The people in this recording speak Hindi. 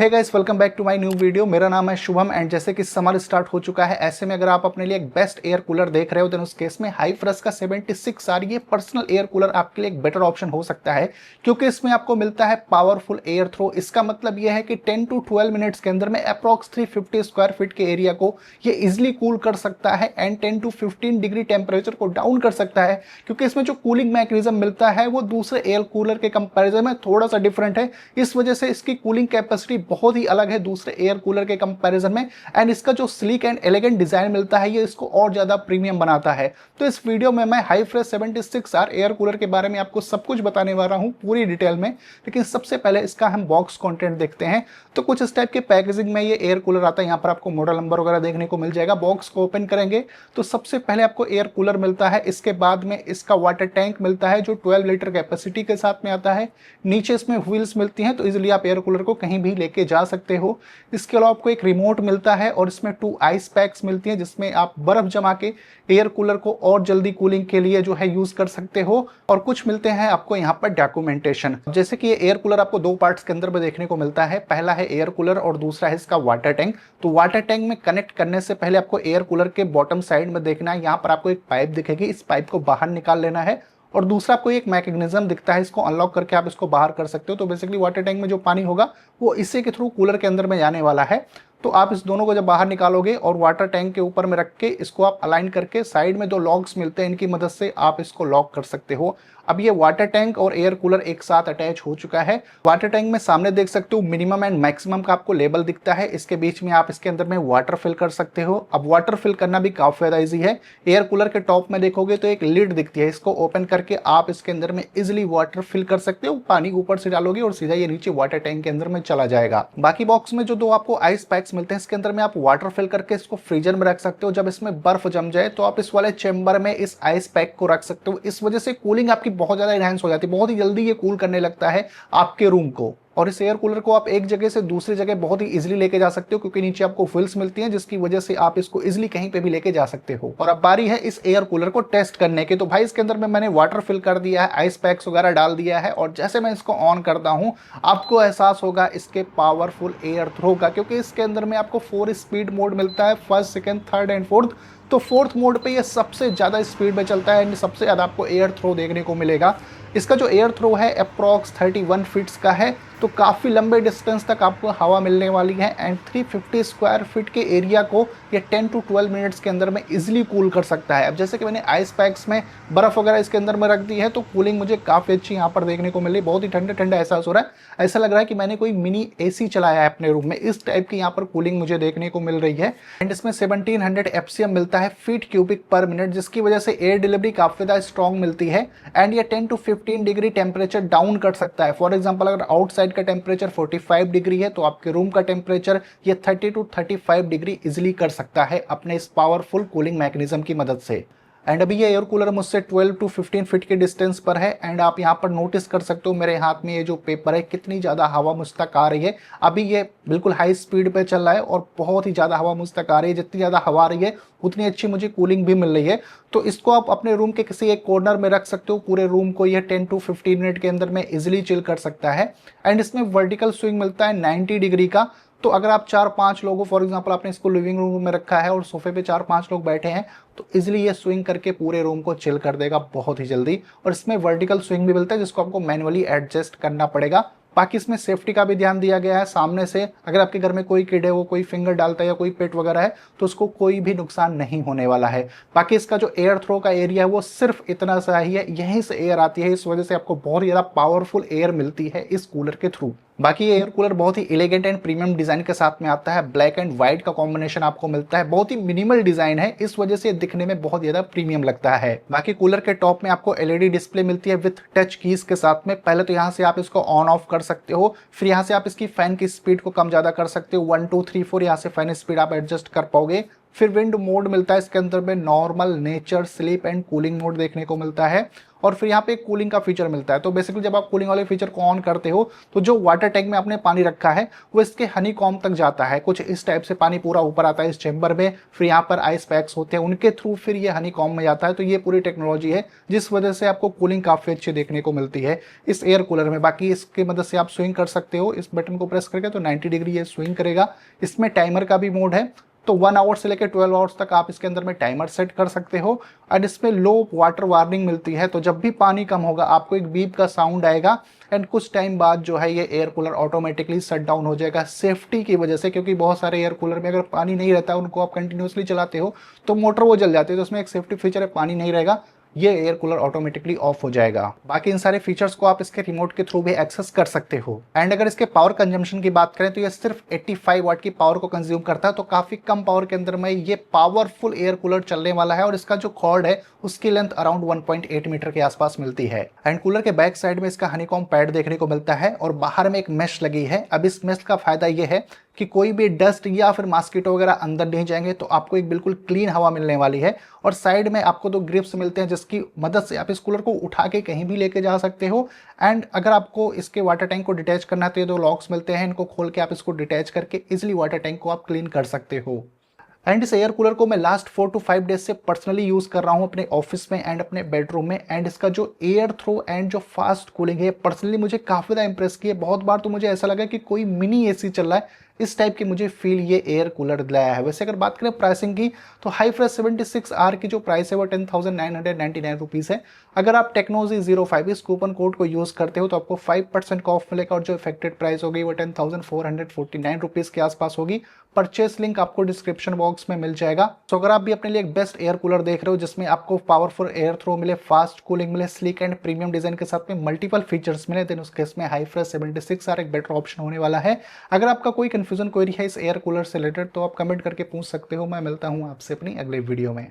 Hey guys, welcome back to my new video. मेरा नाम है शुभम एंड जैसे कि समर स्टार्ट हो चुका है, ऐसे में अगर आप अपने लिए एक बेस्ट एयर कूलर देख रहे हो देन उस केस में हाईफ्रेश का 76 आर ये पर्सनल एयर कूलर आपके लिए एक बेटर ऑप्शन हो सकता है, क्योंकि इसमें आपको मिलता है पावरफुल एयर थ्रो। इसका मतलब यह है कि 10 टू 12 मिनट्स के अंदर में अप्रॉक्स 350 स्क्वायर फीट के एरिया को ये इजिली कूल कर सकता है एंड 10 टू 15 डिग्री टेम्परेचर को डाउन कर सकता है, क्योंकि इसमें जो कूलिंग मैकेनिज्म मिलता है वो दूसरे एयर कूलर के कंपेरिजन में थोड़ा सा डिफरेंट है। इस वजह से इसकी कूलिंग कैपेसिटी बहुत ही अलग है दूसरे एयर कूलर के कंपैरिजन में एंड इसका जो स्लीक एंड एलिगेंट डिजाइन मिलता है ये इसको और ज्यादा प्रीमियम बनाता है। तो इस वीडियो में मैं हाईफ्रेश 76 आर एयर कूलर के बारे में आपको सब कुछ बताने वाला हूं पूरी डिटेल में, लेकिन सबसे पहले इसका हम बॉक्स कंटेंट देखते हैं। तो कुछ इस टाइप के पैकेजिंग में ये एयर कूलर आता है। यहाँ पर आपको मॉडल नंबर वगैरह देखने को मिल जाएगा। बॉक्स को ओपन करेंगे तो सबसे पहले आपको एयर कूलर मिलता है, इसके बाद में इसका वाटर टैंक मिलता है जो 12 लीटर कैपेसिटी के साथ में आता है। नीचे इसमें व्हील्स मिलती हैं तो इजिली आप एयर कूलर को कहीं भी लेके जा सकते हो। इसके अलावा आपको एक रिमोट मिलता है और इसमें 2 आइस पैक्स मिलती हैं जिसमें आप बर्फ जमा के एयर कूलर को और जल्दी कूलिंग के लिए जो है यूज कर सकते हो। और कुछ मिलते हैं आपको यहाँ पर डॉक्यूमेंटेशन, जैसे कि ये एयर कूलर आपको 2 पार्ट्स के अंदर में देखने को मिलता है। पहला है एयर कूलर और दूसरा है इसका वाटर टैंक। तो वाटर टैंक में कनेक्ट करने से पहले आपको एयर कूलर के बॉटम साइड में देखना है, यहाँ पर आपको एक पाइप दिखेगी, इस पाइप को बाहर निकाल लेना है और दूसरा आपको एक मैकेनिज्म दिखता है, इसको अनलॉक करके आप इसको बाहर कर सकते हो। तो बेसिकली वाटर टैंक में जो पानी होगा वो इसी के थ्रू कूलर के अंदर में जाने वाला है। तो आप इस दोनों को जब बाहर निकालोगे और वाटर टैंक के ऊपर में रख के इसको आप अलाइन करके साइड में 2 लॉक्स मिलते हैं, इनकी मदद से आप इसको लॉक कर सकते हो। अब ये वाटर टैंक और एयर कूलर एक साथ अटैच हो चुका है। वाटर टैंक में सामने देख सकते हो मिनिमम एंड मैक्सिमम का आपको लेवल दिखता है, इसके बीच में आप इसके अंदर में वाटर फिल कर सकते हो। अब वाटर फिल करना भी काफी ज्यादा ईजी है। एयर कूलर के टॉप में देखोगे तो एक लिड दिखती है, इसको ओपन करके आप इसके अंदर में इजिली वाटर फिल कर सकते हो। पानी ऊपर से डालोगे और सीधा ये नीचे वाटर टैंक के अंदर में चला जाएगा। बाकी बॉक्स में जो 2 आपको आइस पैक्स मिलते हैं, इसके अंदर में आप वाटर फिल करके इसको फ्रीजर में रख सकते हो। जब इसमें बर्फ जम जाए तो आप इस वाले चेंबर में इस आइस पैक को रख सकते हो। इस वजह से कूलिंग आपकी बहुत ज्यादा एनहांस हो जाती है, बहुत ही जल्दी ये कूल करने लगता है आपके रूम को। और इस एयर कूलर को आप एक जगह से दूसरी जगह बहुत ही इजीली लेके जा सकते हो, क्योंकि नीचे आपको व्हील्स मिलती हैं जिसकी वजह से आप इसको इजीली कहीं पे भी लेके जा सकते हो। और अब बारी है इस एयर कूलर को टेस्ट करने की। तो भाई इसके अंदर में मैंने वाटर फिल कर दिया है, आइस पैक्स वगैरह डाल दिया है और जैसे मैं इसको ऑन करता हूं आपको एहसास होगा इसके पावरफुल एयर थ्रो का, क्योंकि इसके अंदर में आपको 4 स्पीड मोड मिलता है, first, second, third and fourth. तो फोर्थ मोड पे ये सबसे ज़्यादा स्पीड में चलता है, सबसे ज़्यादा आपको एयर थ्रो देखने को मिलेगा। इसका जो एयर थ्रो है अप्रॉक्स 31 फीट्स का है, तो काफ़ी लंबे डिस्टेंस तक आपको हवा मिलने वाली है एंड 350 स्क्वायर फीट के एरिया को ये 10 टू 12 मिनट्स के अंदर में इजीली कूल कर सकता है। अब जैसे कि मैंने आइस पैक्स में बर्फ़ वगैरह इसके अंदर में रख दी है तो कूलिंग मुझे काफ़ी अच्छी यहाँ पर देखने को मिल रही है। बहुत ही ठंडा ठंडा एहसास हो रहा है, ऐसा लग रहा है कि मैंने कोई मिनी AC चलाया है अपने रूम में। इस टाइप की यहाँ पर कूलिंग मुझे देखने को मिल रही है एंड इसमें 1700 FCM मिलता है फीट क्यूबिक पर मिनट, जिसकी वजह से एयर डिलीवरी काफ़ी ज़्यादा स्ट्रॉन्ग मिलती है एंड ये 10 टू 15 डिग्री टेम्परेचर डाउन कर सकता है। फॉर एग्जाम्पल अगर आउटसाइड का टेम्परेचर 45 डिग्री है तो आपके रूम का टेम्परेचर ये 30 टू 35 डिग्री इजिली कर सकता है अपने इस पावरफुल कूलिंग मैकेनिज्म की मदद से। एंड अभी ये एयर कूलर मुझसे 12 टू 15 फीट के डिस्टेंस पर है एंड आप यहाँ पर नोटिस कर सकते हो मेरे हाथ में ये जो पेपर है कितनी ज़्यादा हवा मुझ तक आ रही है। अभी ये बिल्कुल हाई स्पीड पे चल रहा है और बहुत ही ज़्यादा हवा मुझ तक आ रही है। जितनी ज़्यादा हवा आ रही है उतनी अच्छी मुझे कूलिंग भी मिल रही है। तो इसको आप अपने रूम के किसी एक कॉर्नर में रख सकते हो, पूरे रूम को ये 10 टू 15 मिनट के अंदर में इजिली चिल कर सकता है। एंड इसमें वर्टिकल स्विंग मिलता है 90 डिग्री का। तो अगर आप 4-5 लोगों, फॉर एग्जांपल आपने इसको लिविंग रूम में रखा है और सोफे पे 4-5 लोग बैठे हैं तो इजीली ये स्विंग करके पूरे रूम को चिल कर देगा बहुत ही जल्दी। और इसमें वर्टिकल स्विंग भी मिलता है जिसको आपको मैनुअली एडजस्ट करना पड़ेगा। बाकी इसमें सेफ्टी का भी ध्यान दिया गया है। सामने से अगर आपके घर में कोई किड है, वो कोई फिंगर डालता है या कोई पेट वगैरह है तो उसको कोई भी नुकसान नहीं होने वाला है। बाकी इसका जो एयर थ्रो का एरिया है वो सिर्फ इतना सा ही है, यहीं से एयर आती है, इस वजह से आपको बहुत ज़्यादा पावरफुल एयर मिलती है इस कूलर के थ्रू। बाकी ये एयर कूलर बहुत ही एलिगेंट एंड प्रीमियम डिजाइन के साथ में आता है। ब्लैक एंड व्हाइट का कॉम्बिनेशन आपको मिलता है, बहुत ही मिनिमल डिजाइन है, इस वजह से दिखने में बहुत ज्यादा प्रीमियम लगता है। बाकी कूलर के टॉप में आपको LED डिस्प्ले मिलती है विथ टच कीज के साथ में। पहले तो यहाँ से आप इसको ऑन ऑफ कर सकते हो, फिर यहाँ से आप इसकी फैन की स्पीड को कम ज्यादा कर सकते हो। 1 2 3 4 यहाँ से फैन स्पीड आप एडजस्ट कर पाओगे। फिर विंड मोड मिलता है इसके अंदर में, normal, nature, sleep and cooling mode देखने को मिलता है। और फिर यहाँ पे एक कूलिंग का फीचर मिलता है। तो बेसिकली जब आप कूलिंग वाले फीचर को ऑन करते हो तो जो वाटर टैंक में आपने पानी रखा है वो इसके हनी कॉम्ब तक जाता है। कुछ इस टाइप से पानी पूरा ऊपर आता है इस चेंबर में, फिर यहाँ पर आइस पैक्स होते हैं, उनके थ्रू फिर ये हनी कॉम्ब में जाता है। तो ये पूरी टेक्नोलॉजी है जिस वजह से आपको कूलिंग काफी अच्छी देखने को मिलती है इस एयर कूलर में। बाकी इसकी मदद से आप स्विंग कर सकते हो, इस बटन को प्रेस करके तो 90 डिग्री ये स्विंग करेगा। इसमें टाइमर का भी मोड है, तो 1 आवर से लेकर 12 आवर्स तक आप इसके अंदर में टाइमर सेट कर सकते हो। और इसमें लो वाटर वार्निंग मिलती है, तो जब भी पानी कम होगा आपको एक बीप का साउंड आएगा एंड कुछ टाइम बाद जो है ये air cooler automatically shut down हो जाएगा सेफ्टी की वजह से। क्योंकि बहुत सारे एयर कूलर में अगर पानी नहीं रहता है, उनको आप कंटिन्यूसली चलाते हो तो मोटर वो जल जाती है। तो उसमें एक सेफ्टी फीचर है, पानी नहीं रहेगा, ये एयर कूलर ऑटोमेटिकली ऑफ हो जाएगा। बाकी इन सारे फीचर्स को आप इसके रिमोट के थ्रू भी एक्सेस कर सकते हो। एंड अगर इसके पावर कंजम्पशन की बात करें तो ये सिर्फ 85 वाट की पावर को कंज्यूम करता है, तो काफी कम पावर के अंदर में ये पावरफुल एयर कूलर चलने वाला है। और इसका जो कॉर्ड है उसकी लेंथ अराउंड 1.8 मीटर के आसपास मिलती है। एंड कूलर के बैक साइड में इसका हनीकॉम्ब पैड देखने को मिलता है और बाहर में एक मेश लगी है। अब इस मेश का फायदा ये है कि कोई भी डस्ट या फिर मॉस्किटो वगैरह अंदर नहीं जाएंगे, तो आपको एक बिल्कुल क्लीन हवा मिलने वाली है। और साइड में आपको 2 ग्रिप्स मिलते हैं जिसकी मदद से आप इस कूलर को उठा के कहीं भी लेके जा सकते हो। एंड अगर आपको इसके वाटर टैंक को डिटैच करना है तो ये 2 लॉक्स मिलते हैं, इनको खोल के आप इसको डिटैच करके इजिली वाटर टैंक को आप क्लीन कर सकते हो। एंड इस एयर कूलर को मैं लास्ट 4 to 5 डेज से पर्सनली यूज कर रहा हूं अपने ऑफिस में एंड अपने बेडरूम में। एंड इसका जो एयर थ्रो एंड जो फास्ट कूलिंग है पर्सनली मुझे काफी ज्यादा इंप्रेस किया। बहुत बार तो मुझे ऐसा लगा कि कोई मिनी एसी चल रहा है, इस टाइप की मुझे फील ये एयर कूलर दिलाया है। वैसे अगर बात करें प्राइसिंग की तो हाईफ्रेश 76R की जो प्राइस है वो 10,999 रुपीज़ है। अगर आप टेक्नोलॉजी 05 इस कूपन कोड को यूज करते हो तो आपको 5% का ऑफ मिलेगा और जो इफेक्टेड प्राइस होगी वो 10,449 रुपीज़ के आसपास होगी। परचेस लिंक आपको डिस्क्रिप्शन बॉक्स में मिल जाएगा। तो अगर आप भी अपने लिए एक बेस्ट एयर कूलर देख रहे हो जिसमें आपको पावरफुल एयर थ्रो मिले, फास्ट कूलिंग मिले, स्लीक एंड प्रीमियम डिजाइन के साथ में मल्टीपल फीचर्स मिले, देन उस केस में हाईफ्रेश 76R एक बेटर ऑप्शन होने वाला है। अगर आपका कोई कंफ्यूजन क्वेरी है इस एयर कूलर से रिलेटेड तो आप कमेंट करके पूछ सकते हो। मैं मिलता हूं आपसे अपनी अगले वीडियो में।